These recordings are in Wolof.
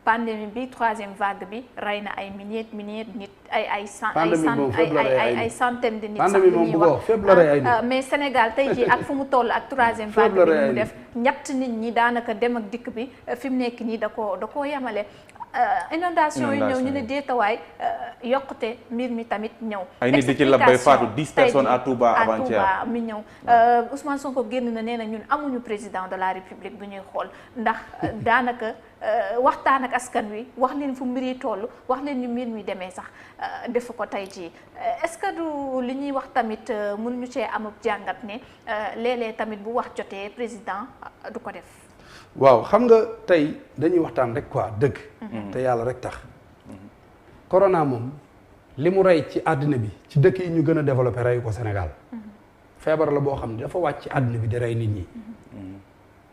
pandémie bi troisième vague bi rey na ay milliers nit ay centaines de nit sax lu ñuy wax mais Sénégal tey jii ak fu mu toll ak troisième vague bi mu def ñett nit ñi daanaka dem ak dikk bi fi mu nekk nii da koo yemale inondation yi ñëw ñu ne déetawaay yokkute mbir mi tamit ñëw ay nit di ci labbay faatu 10 personnes à Touba avant-hier mi ñëw Ousmane Sonko génn na nee na ñun amuñu président de la République bu ñuy xool ndax daanaka waxtaan ak askan wi wax leen fu mbir yi toll wax leen ni mbir mi demee sax defu ko tey jii est-ce que du li ñuy wax tamit mënuñu cee amub jàngat ne léeg-léeg tamit bu wax jotee président du ko def. waaw xam nga tey dañuy waxtaan rek quoi dëgg. te yàlla rek tax. corona moom li mu rey ci àddina bi ci dëkk yi ñu gën a développé reyu ko Sénégal. feebar la boo xam ne dafa wàcc ci àddina bi di rey nit ñi.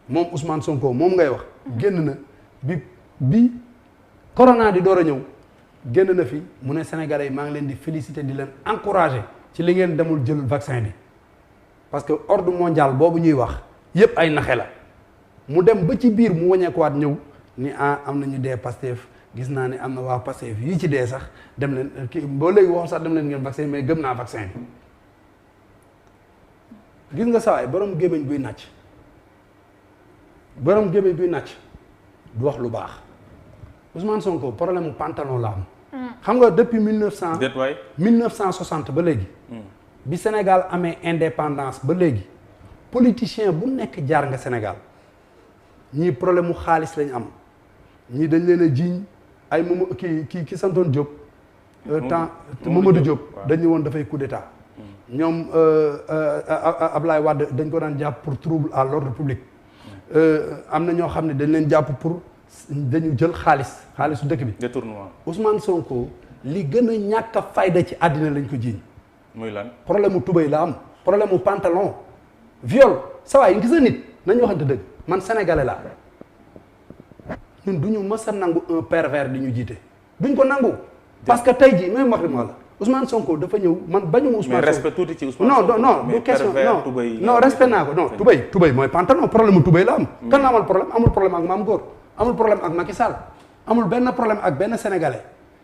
moom Ousmane Sonko moom ngay wax. génn na bi corona di door a ñëw génn na fi mu ne Sénégalais yi maa ngi leen di féliciter di leen encourager ci li ngeen demul jël vaccin bi parce que ordre mondial boobu ñuy wax yépp ay naxe la. mu dem ba ci biir mu wàññeekuwaat ñëw ni am na ñu dee Pastef gis naa ne am na waa Pastef yi ci dee sax dem leen kii boo léegi wax sax dem leen ngeen vaccin mais gëm naa vaccin bi gis nga sawaay borom gémmiñ buy nàcc du wax lu baax Ousmane Sonko problème mu pantalon la am. xam nga depuis 1960 ba léegi. bi Sénégal amee indépendance ba léegi politicien bu nekk jaar nga Sénégal. ñii problème mu xaalis lañ am ñii dañ leen a jiiñ ay moom ki santoon Diop. Mamadou Diop dañu woon dafay coup d'état. ñoom Ablaye Wade dañ ko daan jàpp pour trouble à l'ordre public. am na ñoo xam ne dañ leen jàpp pour dañu jël xaalisu dëkk bi. détournement. Ousmane Sonko li gën a ñàkk a fayda ci àddina lañ ko jiiñ. muy lan problème mu tubéy la am problème mu pantalon viol sa waay gis na nit nañu waxante dëgg. man sénégalais laa ñun du ñu mës a nangu un pervers di ñu jiite duñ ko nangu parce que tey jii même wax la Ousmane Sonko dafa ñëw man bañu Ousmane Sonko mais respect tuuti ci Ousmane Sonko non du question non respect naa ko non tubéy mooy pantalon problème mu tubéy la am kan la amal problème amul problème ak Mame Gor amul problème ak Macky Sall amul benn problème ak benn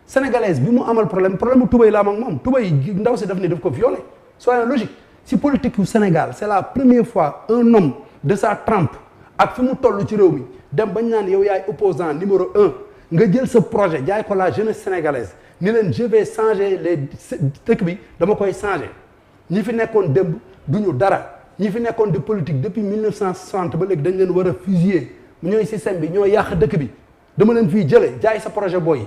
sénégalaise bi mu amal problème mu tubéy la am ak moom tubéy ndaw si daf ni daf ko violé soyons logique si politique yu Sénégal c'est la première fois un homme de sa trempe ak fi mu toll ci réew mi dem bañ naan yow yaay opposant numéro 1 nga jël sa projet jaay ko la jeunesse sénégalaise ni leen je vais changer dëkk bi dama koy changer ñi fi nekkoon démb duñu dara ñi fi nekkoon di politique depuis 1960 ba léegi dañ leen war a fusiller ñooy système bi ñoo yàq dëkk bi dama leen fii jële jaay sa projet booy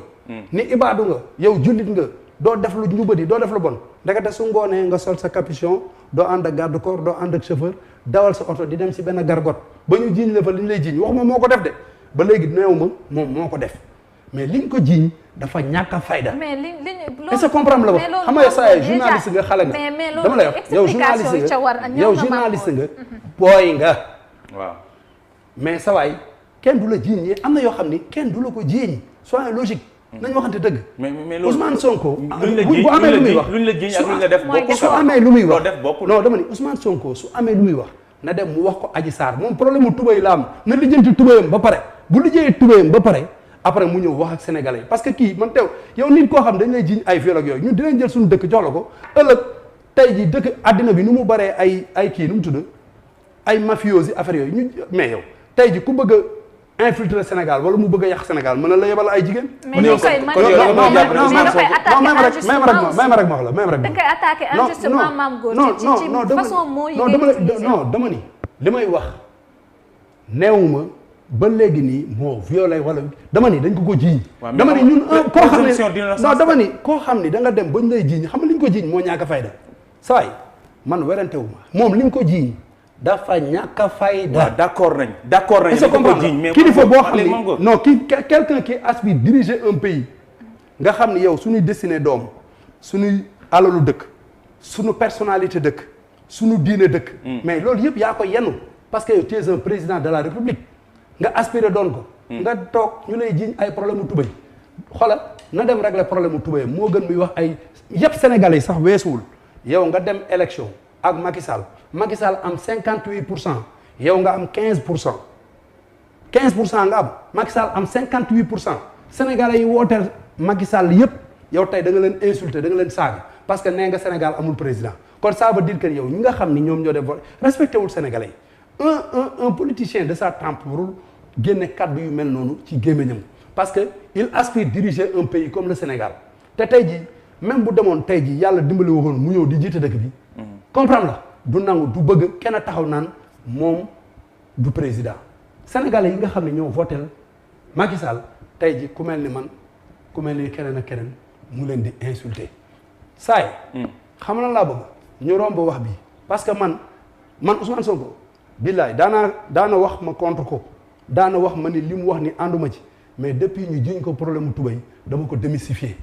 ni ibaadu nga yow jullit nga doo def lu njubadi doo def lu bon ndekete su ngoonee nga sol sa capuchon doo ànd ak garde corps doo ànd ak chauffeur dawal sa oto di dem si benn gargote ba ñu jiiñ la fa li ñu lay jiiñ waxuma moo ko def de ba léegi néew ma moom moo ko def mais liñ ko jiiñ dafa ñàkk a fayda. mais est-ce que comprendre la wax xam nga saa journaliste nga xale nga dama lay wax yow journaliste nga booy nga waaw mais sa waay kenn du la jiiñ yi am na yoo xam ni kenn du la ko jiiñ soyons logique nañ waxante dëgg. mais Ousmane Sonko. bu amee lu muy wax luñ la jiiñ ak luñ la def bokkul su amee lu muy wax non dama ni Ousmane Sonko su amee lu muy wax na dem mu wax ko Adji Sarr moom problème mu tubéy la am na lijjanti tubéyam ba pare bu lijjee tubéyam ba pare après mu ñëw wax ak sénégalais yi parce que kii man teew yow nit koo xam dañ lay jiiñ ay viol ak yooyu ñun dinañ jël suñu dëkk jox la ko ëllëg tey ji dëkk àddina bi nu mu baree ay kii nu mu tudd ay mafiosi affaire yooyu ñu mais yow tey ji ku bëgg a infiltrer Sénégal wala mu bëgg a yàq Sénégal mën na la yebal ay jigéen. mais ñu koy même rek ma wax la même rek. da koy attaqué injustement Mame Gor ci façon moo yi non dama ni li may wax neewuma ba léegi nii moo violé wala dama ni dañ ko jiiñ. dama ni ñun koo xam ne non dama ni koo xam ni da nga dem bañ lay jiiñ xam nga li ñu ko jiiñ moo ñàkk a fayda saay man werante wu ma moom li ñu ko jiiñ dafa ñàkk a fayda. waaw d'accord nañ dañ ko jiiñ mais kilifa boo xam ni non quelqu'un qui aspire diriger un pays nga xam ni yow suñuy destiné doom suñuy alalu dëkk suñu personnalité dëkk suñu diine dëkk mais loolu yëpp yaa ko yenu parce que yow tu es un président de la république nga aspiré doon ko nga toog ñu lay jiiñ ay problème mu tubéy xoolal na dem régler problème mu tubéy moo gën muy wax ay yëpp sénégalais yi sax weesuwul yow nga dem élection ak Macky Sall am 58% yow nga am 15% 15% nga am Macky Sall am 58% sénégalais yi wooteel Macky Sall yëpp yow tey da nga leen insulter da nga leen saaga parce que nee nga Sénégal amul président kon ça veut dire que yow ñi nga xam ni ñoom ñoo def vote respecté wul sénégalais yi un politicien de sa trempe warul génne kaddu yu mel noonu ci gémmiñam parce que il aspire diriger un pays comme le Sénégal te tey jii même bu demoon tey jii yàlla dimbali waxoon mu ñëw di jiite dëkk bi comprendre la du nangu du bëgg kenn taxaw naan moom du président sénégalais yi nga xam ne ñoo votel Macky Sall tey ji ku mel ni man ku mel ni keneen ak keneen mu leen di insulter saay xam na laa bëgg ñu romb wax bi parce que man Ousmane Sonko billaay daana wax ma contre ko daana wax ma ni li mu wax ni ànduma ci mais depuis ñu jiñ ko problème mu tubay dama ko démystifier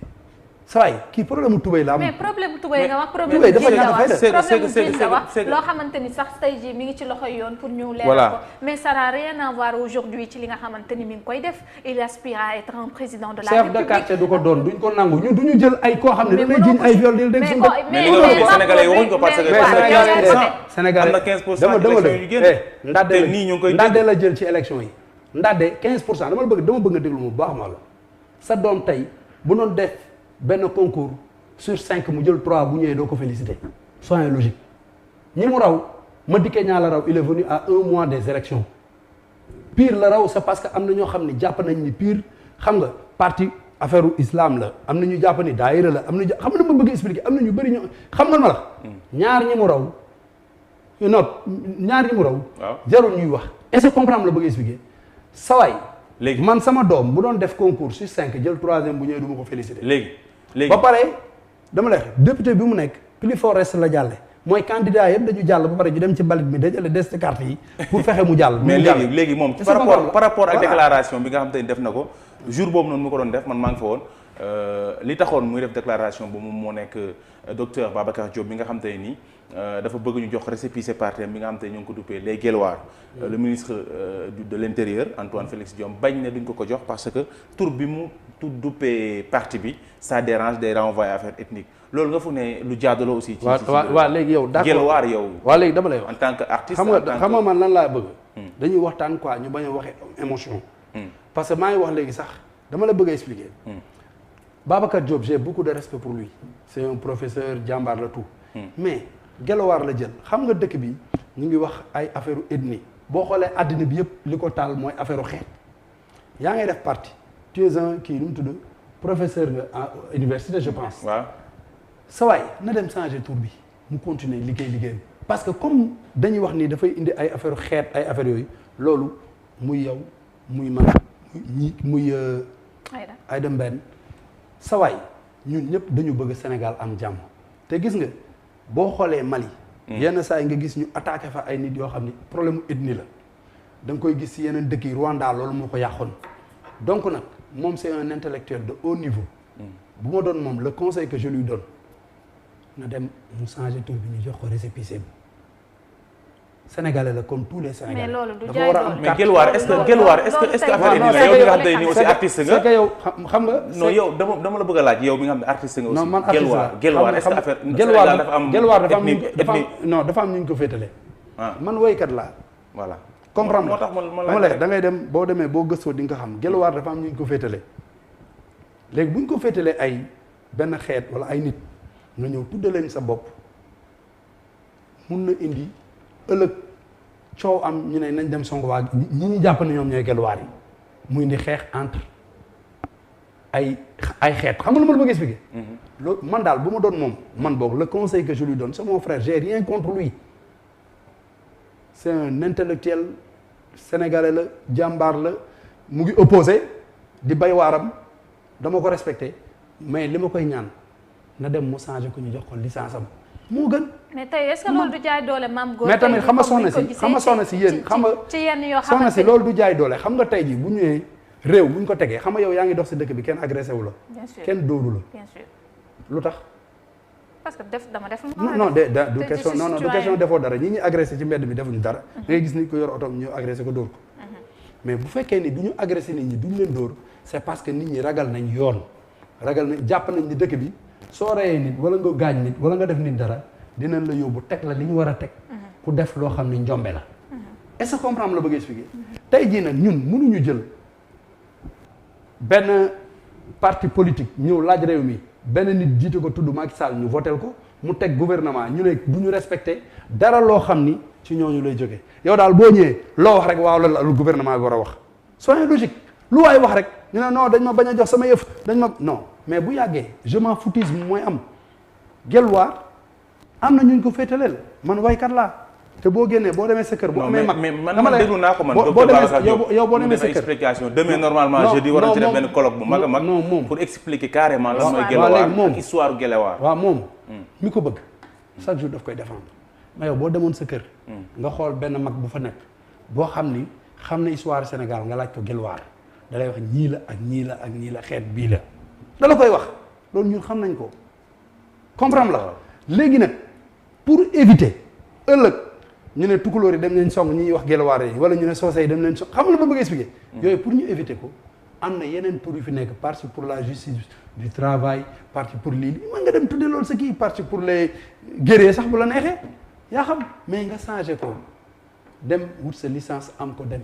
saay kii problème mu tubay la am. mais problème mu tubay nga wax problème mu jiin nga wax loo xamante ni sax tey jii mi ngi ci loxoy yoon pour ñu leeral ko mais ça n'a rien à voir aujourd'hui ci li nga xamante ni mi ngi koy def il aspire à être un président de la République. chef de quartier du ko doon duñ ko nangu ñun duñu jël ay koo xam ne dañuy jiñ ay viol di dégg suñu mais sénégalais yi waxuñ ko parce que sénégalais am na 15% d'élection yu génn ndadde la jël ci élection yi ndadde 15% dama bëgg nga déglu mu baax ma la sa doom tey bu doon def benn concours sur 5 mu jël 3 bu ñëwee doo ko féliciter soyez logique ñi mu raw Madické Niang la raw il est venu à 1 mois des élections pire la raw c'est parce que am na ñoo xam ne jàpp nañ ni pire xam nga parti affaire islam la am na ñu jàpp ni daayira la am na xam nga ma bëgg expliquer am na ñu bëri ñoo xam nga ma la ñaar ñi mu raw ñaar ñi mu raw jarul ñuy wax est-ce que comprendre la bëgg expliquer sawaay léegi man sama doom bu doon def concours sur 5 jël 3e bu ñëwee du ma ko féliciter léegi ba pare dama lay député bi mu nekk plus fort reste la jàlle mooy candidat yëpp dañu jàll ba pare ñu dem ci mbalit mi dajale des ci carte yi pour fexe mu jàll. mais léegi moom par rapport ak déclaration bi nga xam te ni def na ko jour boobu noonu mu ko doon def man maa ngi fa woon li taxoon muy def déclaration boobu moom moo nekk docteur Babacar Diop bi nga xam te nii dafa bëgg ñu jox récépissé parti bi nga xam te ne ñoo ngi ko duppee les Guelwaar le ministre de l'intérieur Antoine Félix Diome bañ ne duñ ko jox parce que tur bi mu duppee parti bi ça dérange day renvoyer affaire ethnique loolu nga foog ne lu jaaduloo aussi. ci waaw léegi yow d'accord Guelwaar yow. waaw léegi dama lay wax en tant que artiste. xam nga man lan laa bëgg. dañuy waxtaan quoi ñu bañ a waxee émotion. parce que maa ngi wax léegi sax dama la bëgg a expliquer. Babacar Diop j'ai beaucoup de respect pour lui c'est un professeur jàmbaar la tout. mais Guelwaar la jël xam nga dëkk bi ñu ngi wax ay affaire ethnie boo xoolee àddina bi yëpp li ko taal mooy affaire xeet yaa ngay def parti tu es un kii nu mu tudd professeur nga à université je pense. waaw sa waay na dem changer tour bi mu continuer liggéeyam parce que comme dañuy wax ni dafay indi ay affaire xeet ay affaire yooyu loolu muy yow muy man muy Aïda Mbène sa waay ñun ñëpp dañu bëgg Sénégal am jàmm te gis nga boo xoolee Mali. yenn saa yi nga gis ñu attaqué fa ay nit yoo xam ni problème mu ethnie la da nga koy gis ci yeneen dëkk yi Rwanda loolu moo ko yàqoon donc nag moom c'est un intellectuel de haut niveau. bu ma doon moom le conseil que je lui donne na dem mu changer tur bi ñu jox ko récépissé bi Sénégalais la comme tous les Sénégalais. mais loolu du jaay doole mais Guelwaar est-ce que affaire yi yow mi nga xam te ni aussi artiste nga. c'est que yow xam nga. non yow dama la bëgg a laaj yow mi nga xam ne artiste nga aussi. non man artiste la Guelwaar est-ce que affaire Guelwaar dafa am ñu ko féetale. man woykat laa. voilà comprendre moo tax ma la da ngay dem boo demee boo gëstoo di nga ko xam Guelwaar dafa am ñu ko féetale léegi bu ñu ko féetalee ay benn xeet wala ay nit nga ñëw tudde leen sa bopp mun na indi ëllëg coow am ñu ne nañ dem songo waa ñi ñu jàpp ne ñoom ñooy Guelwaar yi mu indi xeex entre ay xeet xam nga lu ma la bëgg expliquer. loolu man daal bu ma doon moom man boog le conseil que je lui donne c'est mon frère j'ai rien contre lui c'est un intellectuel sénégalais la jàmbaar la mu ngi opposé di bay waaram dama ko respecté mais li ma koy ñaan na dem mu changé ko ñu jox ko licence am moo gën. mais tey est-ce que loolu du jaay doole maam góor. mais tamit xam nga soxna si yéen xam nga ci yenn yoo xamante soxna si loolu du jaay doole xam nga tey jii bu ñëwee réew bu ñu ko tegee xam nga yow yaa ngi dox si dëkk bi kenn agressé wu la. bien sûr kenn dóoru la. bien sûr lu tax. parce que dama def. non du question non du question defoo dara ñi ñuy agressé ci mbedd mi defuñu dara. da ngay gis nit ko yor otoom ñu agressé ko dóor ko. mais bu fekkee ni du ñu agressé nit ñi duñu leen dóor c'est parce que nit ñi ragal nañ yoon ragal nañ jàpp nañ ni dëkk bi soo reyee nit wala nga gaañ nit wala nga def nit dara dinañ la yóbbu teg la li ñu war a teg ku def loo xam ni njombe la est-ce que comprendre la bëgg expliquer tey jii nag ñun mënuñu jël benn parti politique ñëw laaj réew mi benn nit jiite ko tudd Macky Sall ñu votel ko mu teg gouvernement ñu ne bu ñu respecté dara loo xam ni ci ñooñu lay jógee yow daal boo ñëwee loo wax rek waaw la lu gouvernement bi war a wax soyez logique lu waay wax rek ñu ne non dañ ma bañ a jox sama yëf dañ ma non mais bu yàggee je m'en foutisme mooy am Guelwaar am na ñu ko féetaleel man waykat laa te boo génnee boo demee sa kër boo amee mag mais man déglu naa ko man boo demee yow boo demee sa kër explication demain normalement jeudi waroon ci def benn colloque bu mag a mag pour expliquer carrément lan mooy Guelwaar ak histoire Guelwaar waaw moom mi ko bëgg chaque jour daf koy défendre mais yow boo demoon sa kër nga xool benn mag bu fa nekk boo xam na histoire Sénégal nga laaj ko Guelwaar da lay wax ñii la ak ñii la ak ñii la xeet bii la da la koy wax loolu ñun xam nañ ko comprendre la léegi nag pour éviter ëllëg ñu ne tukulóor yi dem nañ song ñiy wax Guelwaar yi wala ñu ne soose yi dem nañ song xam nga lu ma bëgg expliquer yooyu pour ñu éviter ko am na yeneen tur yu fi nekk parti pour la justice du travail parti pour lii mën nga dem tuddee loolu sa kii parti pour les guerriers sax bu la neexee yaa xam mais nga changé ko dem wut sa licence am ko dem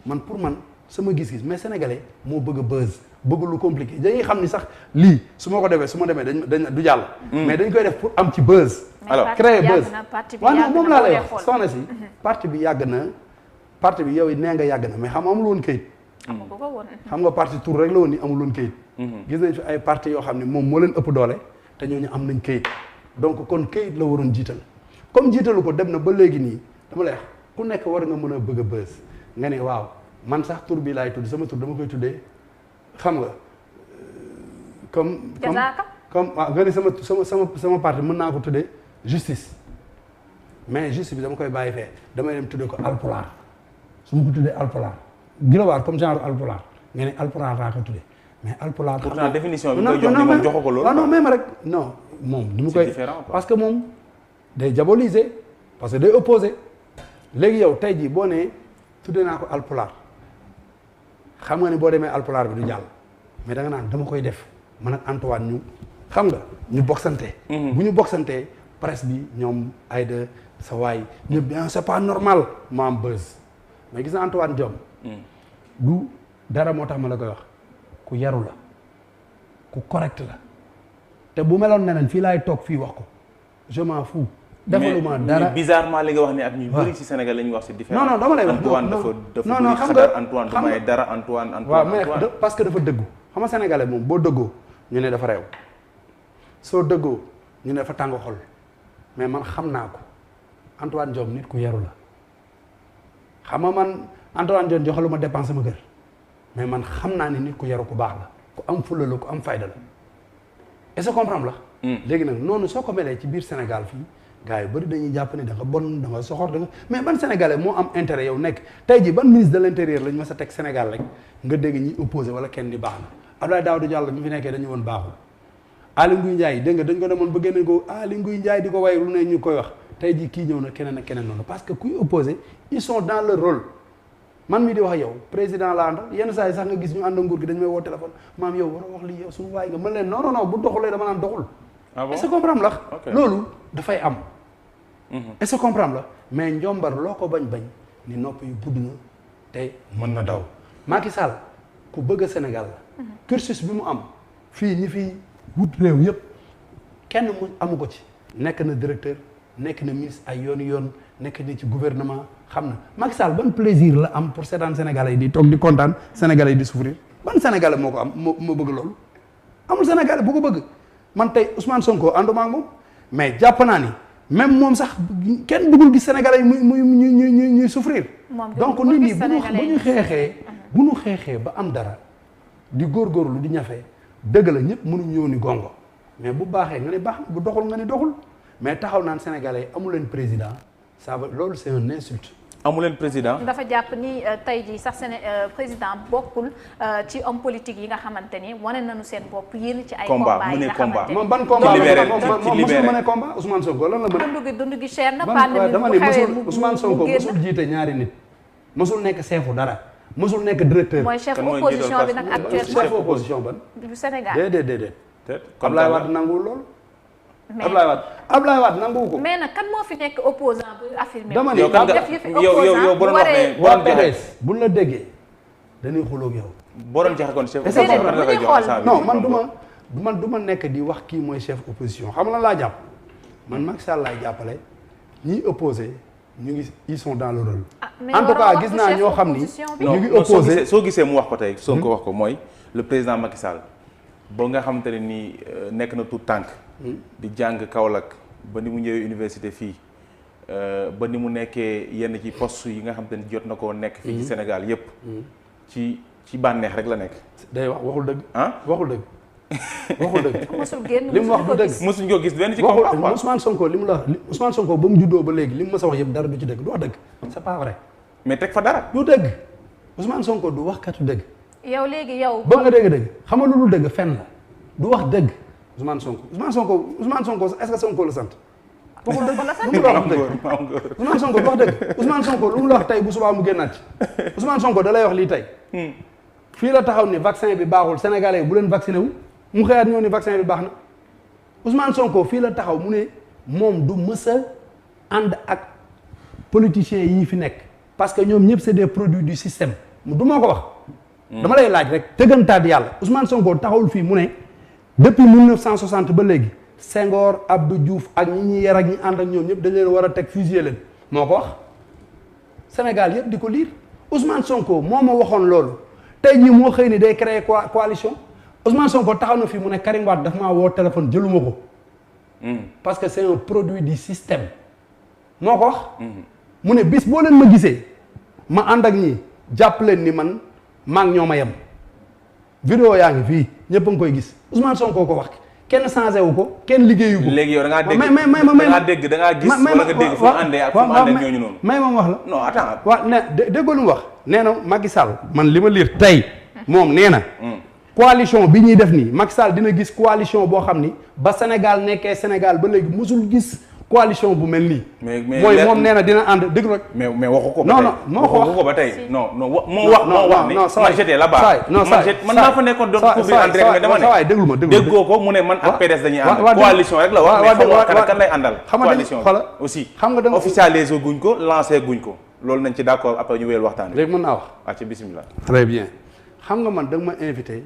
man pour man sama gis-gis mais sénégalais moo bëgg a buzz bëgg lu compliqué dañuy xam ni sax lii su ma ko defee su ma demee dañ du jàll mais dañ koy def pour am ci buzz alors créer buzz waaw non moom laa lay wax soxna si parti bi yàgg na parti bi yow nee nga yàgg na mais xam amul woon kayit xam nga parti tour rek la woon ni amul woon kayit gis nañ fi ay parti yoo xam ne moom moo leen ëpp doole te ñooñu am nañ kayit donc kon kayit la waroon jiital comme jiitalu ko dem na ba léegi nii dama lay wax ku nekk war nga mën a bëgg a buzz nga ne waaw man sax tur bi laay tudd sama tur dama koy tuddee xam nga comme waaw nga ne sama parti mën naa ko tuddee justice mais justice bi dama koy bàyyi fee damay dem tuddee ko alpulaar su ma ko tuddee alpulaar Guelwaar comme genre alpulaar nga ne alpulaar laa ko tuddee mais alpulaar pourtant définition bi nga jox ni moom joxo ko loolu non même rek non moom ni mu koy parce que moom day diaboliser parce que day opposer léegi yow tey jii boo nee tuddee naa ko alpulaar xam nga ne boo demee alpulaar bi du jàll mais da nga naan dama koy def man ak Antoine ñu xam nga ñu boxante bu ñu boxantee presse bi ñoom Aïda sa waay ñëpp bien c'est pas normal ma am buzz mais gis na Antoine Diome du dara moo tax ma la koy wax ku yaru la ku correct la te bu meloon neneen fii laay toog fii wax ko je m'en fous defaluma dara mais bizarrement li nga wax ni ak ñu bëri ci Sénégal la ñuy wax c'est différent non dama lay wax Antoine dafa non xam nga Antoine du may dara Antoine waaw mais parce que dafa dëggu xam nga sénégalais moom boo dëggoo ñu ne dafa réew soo dëggoo ñu ne dafa tàng xol mais man xam naa ko Antoine Diome nit ku yaru la xam nga man Antoine Diome joxaluma dépense sama kër mais man xam naa ne nit ku yaru ku baax la ku am fulla la ku am fayda la est-ce que comprendre la léegi nag noonu soo ko melee ci biir Sénégal fii gars yi bëri dañuy jàpp ne da nga bon da nga soxor da nga mais ban sénégalais moo am intérêt yow nekk tey jii ban ministre de l'intérieur lañ ma sa teg Sénégal rek nga dégg ñi opposé wala kenn di baax na Abdoulaye Daouda Diallo mi fi nekkee dañu woon baaxul Aly Ngouille Ndiaye dégg nga dañ ko demoon ba génne ko Aly Ngouille Ndiaye di ko way lu ne ñu koy wax tey jii kii ñëw na keneen ak keneen noonu parce que kuy opposé ils sont dans leur rôle man mii di wax yow président la àndal yenn saa yi sax nga gis ñu ànd nguur gi dañu may woo téléphone maam yow war a wax lii yow suñu waay nga mën leen non bu doxulee dama naan doxul est-ce que comprendre la loolu dafay am est-ce que comprendre la mais njombar loo ko bañ ni nopp yu gudd na te mën na daw Macky Sall ku bëgg Sénégal la cursus bi mu am fii ñi fi wut réew yëpp kenn mu amu ko ci nekk na directeur nekk na ministre ay yoon nekk na ci gouvernement xam na Macky Sall ban plaisir la am pour seetaan Sénégalais yi di toog di kontaan Sénégalais yi di souffrir ban Sénégalais moo ko am moo bëgg loolu amul Sénégalais bu ko bëgg man tey Ousmane Sonko ànduma ak moom mais jàpp naa ni même moom sax kenn bëggul gis Sénégalais yi ñuy souffrir donc nit ñi bu ñu xeexee ba am dara di góorgóorlu di ñafe dëgg la ñëpp mënuñ ñëw ni gongo mais bu baaxee nga ne baax bu doxul nga ne doxul mais taxaw naan Sénégalais yi amu leen président ça va loolu c'est un insulte amu leen président dafa jàpp ni tey jii sax président bokkul ci homme politique yi nga xamante ni wane nañu seen bopp yéen ci ay combat yi nga xamante ni moom ban combat mosul mën a combat Ousmane Sonko lan la mën dund gi cher na pandémie dama ne mosul Ousmane Sonko mosul jiite ñaari nit mosul nekk chefu dara mosul nekk directeur mooy chef opposition bi nag actuellement chef opposition ban du Sénégal déedéet Abdoulaye Wade nanguwul loolu Ablaye Wade nangu ko. mais nag kan moo fi nekk opposant bu affirmé. dama ne yow boo doon wax ne boo doon joxe buñ la déggee dañuy xuloo ak yow. boo doon joxe kon chef man du ma nekk di wax kii mooy chef opposition xam nga laa jàpp man Macky Sall laay jàppale ñiy opposé ñu ngi ils sont dans le rôle. en tout cas gis naa ñoo xam ni ñu ngi opposé soo gisee mu wax ko tey soo ko wax ko mooy le président Macky Sall boo nga xamante ne nii nekk na tout tànk di jàng Kaolack ba ni mu ñëwee université fii ba ni mu nekkee yenn ci poste yi nga xamante ni jot na koo nekk fii ci Sénégal yépp ci bànneex rek la nekk. day waxul dëgg. ah waxul dëgg. waxul dëgg. mosul génn li mu wax du dëgg. mosuñ ko gis benn ci combat. Ousmane Sonko li mu la Ousmane Sonko ba mu juddoo ba léegi li mu mës a wax yëpp dara du ci dëgg du wax dëgg. c'est pas vrai. mais teg fa dara. du dëgg Ousmane Sonko du waxkatu dëgg. yow léegi yow. ba nga dégg dëgg xam nga lu dul dëgg fenn la du wax dëgg Ousmane Sonko est-ce que Sonko la sant. waxul dëgg lu mu la wax dëgg Ousmane Sonko du wax dëgg Ousmane Sonko lu mu la wax tey bu subaa mu génnaat ci Ousmane Sonko da lay wax lii tey. fii la taxaw ni vaccin bi baaxul sénégalais bu leen vacciné wu mu xëyaat ñëw ni vaccin bi baax na Ousmane Sonko fii la taxaw mu ne moom du mës a ànd ak politiciens yii fi nekk parce que ñoom ñëpp c'est des produits du système du moo ko wax. dama lay laaj rek tëggantaat yàlla Ousmane Sonko taxawul fii mu ne depuis 1960 ba léegi Senghor Abdou Diouf ak ñi ñuy yar ak ñi ànd ak ñoom ñëpp dañ leen war a teg fusillé leen moo ko wax Sénégal yëpp di ko liir Ousmane Sonko moo ma waxoon loolu. tey jii moo xëy ni day créer coalition Ousmane Sonko taxaw na fii mu ne Karim Wade daf maa woo téléphone jëluma ko. parce que c'est un produit du système. moo ko wax. mu ne bis boo leen ma gisee ma ànd ak ñii jàpp leen ni man maa ngi ñoo ma yem. vidéo yaa ngi fii ñëpp a ngi koy gis Ousmane Sonko ko wax kenn changé wu ko kenn liggéeyu ko. léegi yow da ngaa dégg da ngaa dégg da ngaa gis wala nga dégg fu mu àndee ak fu mu àndee ak ñooñu noonu. may ma wax la. non attends. waaw ne déggoo lu mu wax. nee na Macky Sall man li ma liir tey moom nee na. coalition bi ñuy def nii Macky Sall dina gis coalition boo xam ni ba Sénégal nekkee Sénégal ba léegi musul gis coalition bu mel nii. mooy moom nee na dina ànd dégg rek. mais waxu ko. non non moo ko wax waxu ko ba tey non moo wax ni man j'étais là-bas. non man maa fa nekkoon doon couvrir en direct mais dama ne déglu ma déggoo ko mu ne man ak PDS dañuy ànd coalition rek la wax mais xamul kan lay àndal coalition aussi xam nga dama officialisé guñ ko lancé guñ ko loolu nañ ci d'accord après ñu wéyal waxtaan léegi mën naa wax waa ci bismillah. très bien xam nga man da nga ma invité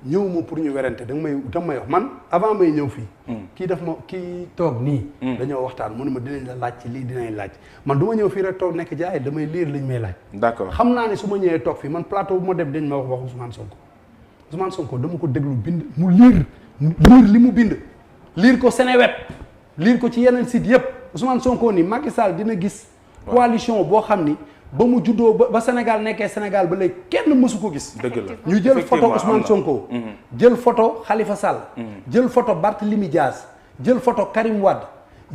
ñëw ma pour ñu werante da nga may wax man avant may ñëw fii kii toog nii dañoo waxtaan mu ne ma dinañ la laaj ci lii dinañ laaj man du ma ñëw fii rek toog nekk jaay damay liir liñ may laaj d'accord xam naa ne su ma ñëwee toog fii man plateau bu ma dem dañ ma wax Ousmane Sonko dama ko déglu bind mu liir li mu bind liir ko Seneweb liir ko ci yeneen site yëpp Ousmane Sonko ni Macky Sall dina gis coalition boo xam ni ba mu juddoo ba Sénégal nekkee Sénégal ba léegi kenn mësu ko gis. dëgg la ñu jël photo Ousmane Sonko. jël photo Khalifa Sall. jël photo Barthélémy Dias jël photo Karim Wade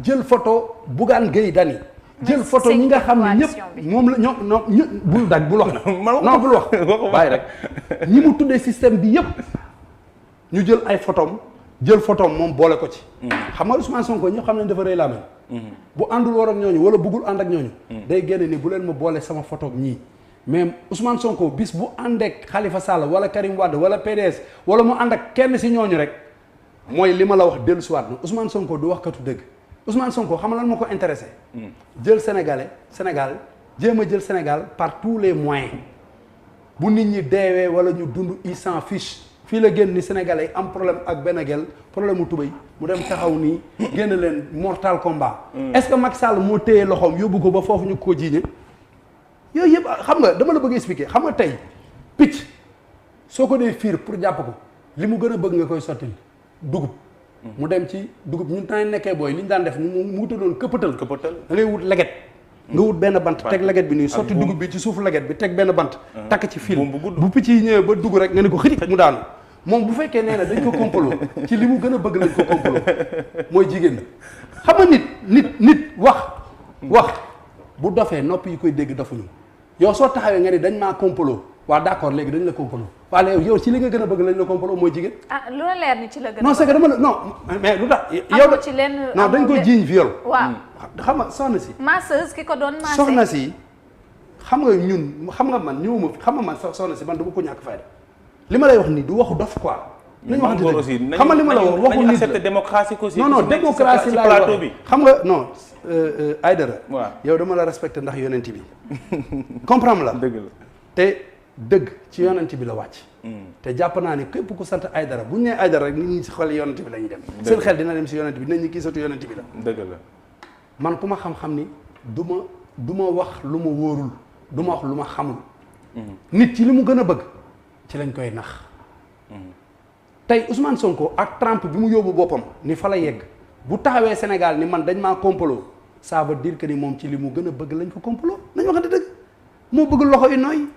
jël photo Bougane Gueye Dany. jël photo ñi nga xam ne ñëpp moom la ñoom bul daj bul wax na. non bul wax bàyyi rek ñi mu tuddee système bi yëpp ñu jël ay photom jël photom moom boole ko ci. xam nga Ousmane Sonko ñëpp xam nañ dafa rëy laa mel. bu àndul war ak ñooñu wala bëggul ànd ak ñooñu. day génne ni bu leen ma boole sama photo ñii mais Ousmane Sonko bis bu àndeek Khalifa Sall wala Karim Wade wala PDS wala mu ànd ak kenn si ñooñu rek mooy li ma la wax dellusiwaat na Ousmane Sonko du waxkatu dëgg Ousmane Sonko xam nga lan moo ko intéressé. jël Sénégal jéem a jël Sénégal par tous les moyens bu nit ñi deewee wala ñu dund il s'en fiche. fii la génn ni Sénégalais am problème ak Benagel problème mu tubéy mu dem taxaw nii génn leen mortal combat. est-ce que Macky Sall moo téye loxoom yóbbu ko ba foofu ñu ko jiiñe yooyu yëpp xam nga dama la bëgg expliquer xam nga tey picc soo ko dee fiir pour jàpp ko li mu gën a bëgg nga koy sottil dugub. mu dem ci dugub ñun temps nekkee booy li ñu daan def mu wuta doon këppatal. da ngay wut leget. nga wut benn bant teg leget bi nii sotti dugub bi ci suufu leget bi teg benn bant. takk ci fil bu picc yi ñëwee ba dugg rek nga ne ko xëri mu daanu. moom bu fekkee nee na dañ ko kompaloo ci li mu gën a bëgg lañ ko kompaloo mooy jigéen xam nga nit wax bu dofee nopp yi koy dégg dofuñu yow soo taxawee nga ni dañ maa kompaloo waaw d'accord léegi dañ la kompaloo waaye yow ci li nga gën a bëgg lañ la kompaloo mooy jigéen. ah lu la leer ni ci la gën a. non c'est que dama la non mais lu tax. yow ci lenn non dañ ko jiiñ viol. waaw xam nga soxna si. masseuse ki ko doon massé. soxna si xam nga ñun xam nga man ñëwuma xam nga man soxna si man dama ko ñàkk fayda li ma lay wax nii du waxu dof quoi nañu waxante dëgg aussi xam nga li ma la wax waxu nit la accepter démocratie aussi. non démocratie laay plateau wax bi. xam nga non Aïdara. waaw yow dama la respecté ndax yonent bi. comprendre la dëgg la te dëgg ci yonent bi la wàcc. te jàpp naa ni képp ku sant Aïdara bu ñu nee Aïdara rek nit ñi si xel yonent bi la ñuy dem. seen xel dina dem si yonent bi dinañ ñu kii satu yonent bi la. dëgg la man ku ma xam-xam ni du ma wax lu ma wóorul du ma wax lu ma xamul. nit ci li mu gën a bëgg ci lañ koy nax. tey Ousmane Sonko ak Trump bi mu yóbbu boppam ni fa la yegg bu taxawee Sénégal ni man dañ maa complot ça veut dire que ni moom ci li mu gën a bëgg lañ ko complot nañ waxante dëgg moo bëgg loxo yu nooy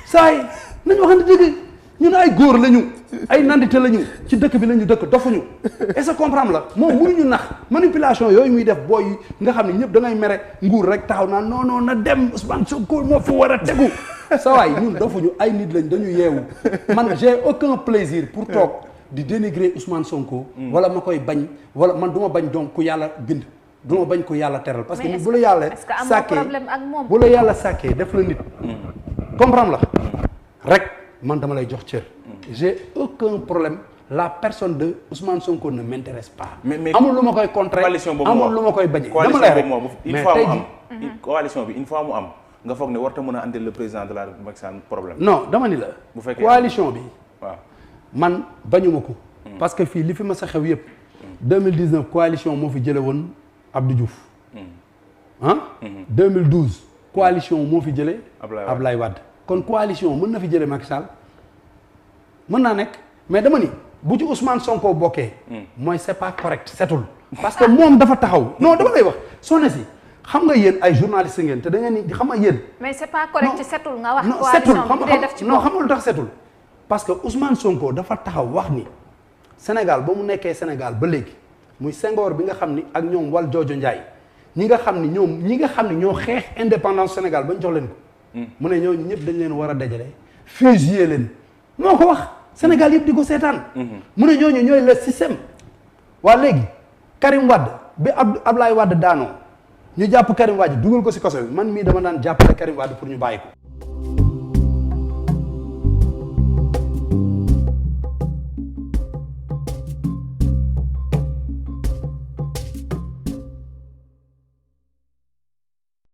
saa yi nañ waxante dëgg ñun ay góor lañu ay nandite lañu ci dëkk bi lañu dëkk dofuñu est-ce que comprendre la moom mënuñu nax manipulation yooyu muy def booy nga xam ne ñëpp da ngay mere nguur rek taxaw naan non non na dem Ousmane Sonko moo fi war a tegu sa waay ñun dofuñu ay nit lañ dañu yeewu man j'ai aucun plaisir pour toog di dénigrer Ousmane Sonko wala ma koy bañ wala man du ma bañ donc ku yàlla bind du ma bañ ku yàlla teral parce que nit bu la yàlla sàkkee bu la yàlla sàkkee def la nit comprendre la rek man dama lay jox cër j'ai aucun problème la personne de Ousmane Sonko ne m'intéresse pas amul lu ma koy contrer amul lu ma koy bañee dama lay rek mais tey ji coalition bi une fois mu am nga foog ne warta mën a andil le président de la République Macky Sall problème non dama ni la bu fekkee coalition bi waaw man bañuma ko parce que fii li fi ma sa xew yëpp 2019 coalition moo fi jële woon Abdou Diouf 2012 coalition moo fi jële Ablaye Wade kon coalition mën na fi jële Macky Sall mën naa nekk mais dama ni bu ci Ousmane Sonko bokkee mooy c'est pas correct setul parce que moom dafa taxaw non dama lay wax soxna si xam nga yéen ay journaliste ngeen te da ngeen ni xam nga yéen mais c'est pas correct ci setul nga wax setul coalition bu dee def ci non xam nga lu tax setul parce que Ousmane Sonko dafa taxaw wax ni Sénégal ba mu nekkee Sénégal ba léegi muy Senghor bi nga xam ni ak ñoom Wal Joojo Njaay ñi nga xam ni ñoo xeex indépendance Sénégal ba ñu jox leen ko mu ne ñooñu ñëpp dañ leen war a dajale fusiller leen moo ko wax Sénégal yëpp di ko seetaan mu ne ñooñu ñooy le système waa léegi Karim Wade bi Ablaye Wade daanoo ñu jàpp Karim Wade dugal ko si kaso bi man mii dama daan jàppale Karim Wade pour ñu bàyyi ko